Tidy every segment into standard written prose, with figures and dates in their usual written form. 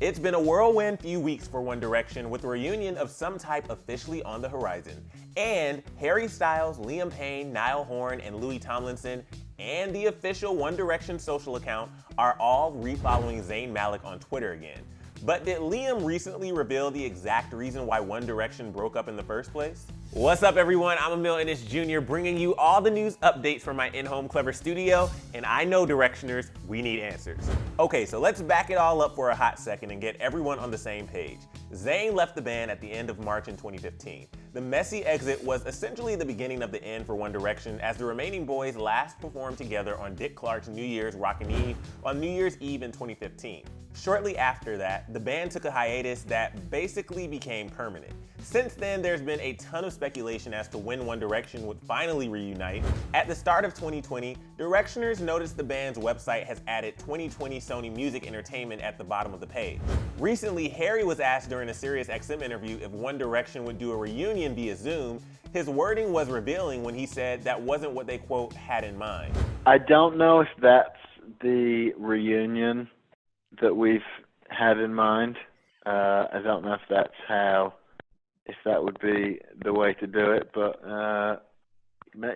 It's been a whirlwind few weeks for One Direction, with a reunion of some type officially on the horizon. And Harry Styles, Liam Payne, Niall Horan, and Louis Tomlinson, and the official One Direction social account are all refollowing Zayn Malik on Twitter again. But did Liam recently reveal the exact reason why One Direction broke up in the first place? What's up, everyone? I'm Emile Ennis Jr. bringing you all the news updates from my in-home Clevver studio, and I know Directioners, we need answers. Okay, so let's back it all up for a hot second and get everyone on the same page. Zayn left the band at the end of March in 2015. The messy exit was essentially the beginning of the end for One Direction, as the remaining boys last performed together on Dick Clark's New Year's Rockin' Eve on New Year's Eve in 2015. Shortly after that, the band took a hiatus that basically became permanent. Since then, there's been a ton of speculation as to when One Direction would finally reunite. At the start of 2020, Directioners noticed the band's website has added 2020 Sony Music Entertainment at the bottom of the page. Recently, Harry was asked during a SiriusXM interview if One Direction would do a reunion via Zoom. His wording was revealing when he said that wasn't what they, quote, had in mind. I don't know if that's the reunion that we've had in mind. I don't know if that would be the way to do it, but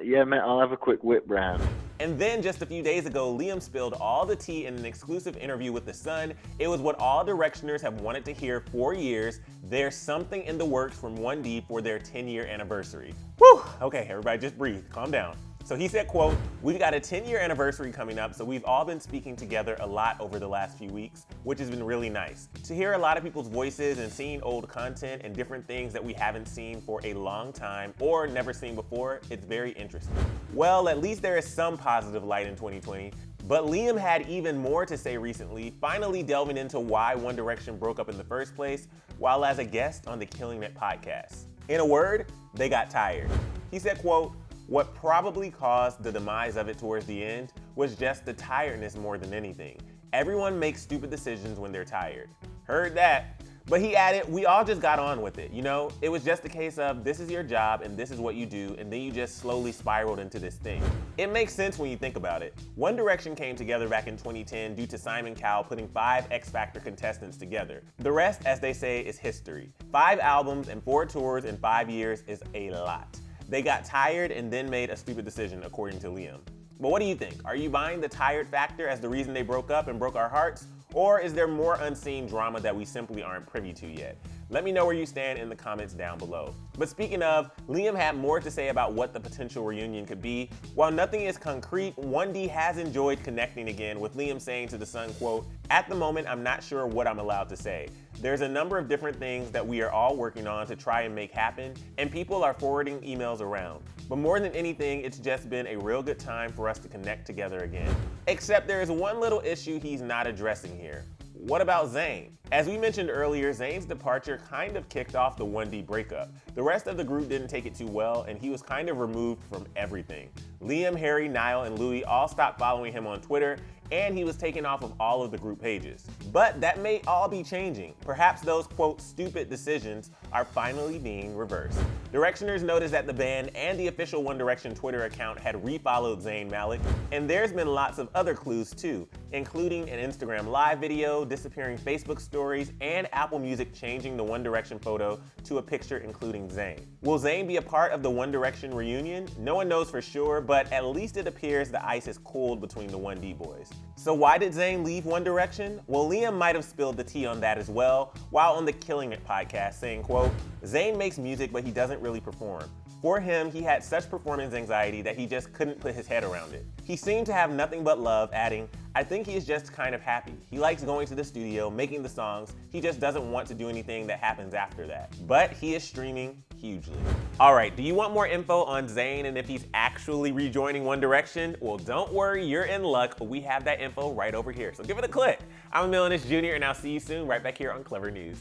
yeah, I'll have a quick whip round. And then just a few days ago, Liam spilled all the tea in an exclusive interview with The Sun. It was what all Directioners have wanted to hear for years. There's something in the works from 1D for their 10-year anniversary. Whew, okay, everybody just breathe, calm down. So he said, quote, "We've got a 10-year anniversary coming up, so we've all been speaking together a lot over the last few weeks, which has been really nice. To hear a lot of people's voices and seeing old content and different things that we haven't seen for a long time or never seen before, it's very interesting." Well, at least there is some positive light in 2020. But Liam had even more to say recently, finally delving into why One Direction broke up in the first place, while as a guest on the Killing It podcast. In a word, they got tired. He said, quote, "What probably caused the demise of it towards the end was just the tiredness more than anything. Everyone makes stupid decisions when they're tired." Heard that. But he added, "We all just got on with it, you know? It was just a case of this is your job and this is what you do, and then you just slowly spiraled into this thing." It makes sense when you think about it. One Direction came together back in 2010 due to Simon Cowell putting 5 X Factor contestants together. The rest, as they say, is history. 5 albums and 4 tours in 5 years is a lot. They got tired and then made a stupid decision, according to Liam. But what do you think? Are you buying the tired factor as the reason they broke up and broke our hearts? Or is there more unseen drama that we simply aren't privy to yet? Let me know where you stand in the comments down below. But speaking of, Liam had more to say about what the potential reunion could be. While nothing is concrete, 1D has enjoyed connecting again, with Liam saying to The Sun, quote, "At the moment, I'm not sure what I'm allowed to say. There's a number of different things that we are all working on to try and make happen, and people are forwarding emails around. But more than anything, it's just been a real good time for us to connect together again." Except there is one little issue he's not addressing here. What about Zayn? As we mentioned earlier, Zayn's departure kind of kicked off the 1D breakup. The rest of the group didn't take it too well, and he was kind of removed from everything. Liam, Harry, Niall, and Louis all stopped following him on Twitter, and he was taken off of all of the group pages. But that may all be changing. Perhaps those, quote, stupid decisions are finally being reversed. Directioners noticed that the band and the official One Direction Twitter account had refollowed Zayn Malik, and there's been lots of other clues too, including an Instagram live video, disappearing Facebook stories, and Apple Music changing the One Direction photo to a picture including Zayn. Will Zayn be a part of the One Direction reunion? No one knows for sure, but at least it appears the ice is cooled between the 1D boys. So why did Zayn leave One Direction? Well, Liam might have spilled the tea on that as well, while on the Killing It podcast, saying, quote, "Zayn makes music, but he doesn't really perform. For him, he had such performance anxiety that he just couldn't put his head around it. He seemed to have nothing but love," adding, "I think he is just kind of happy. He likes going to the studio, making the songs. He just doesn't want to do anything that happens after that. But he is streaming hugely." All right, do you want more info on Zayn and if he's actually rejoining One Direction? Well, don't worry, you're in luck. We have that info right over here, so give it a click. I'm Emile Ennis Jr., and I'll see you soon right back here on Clevver News.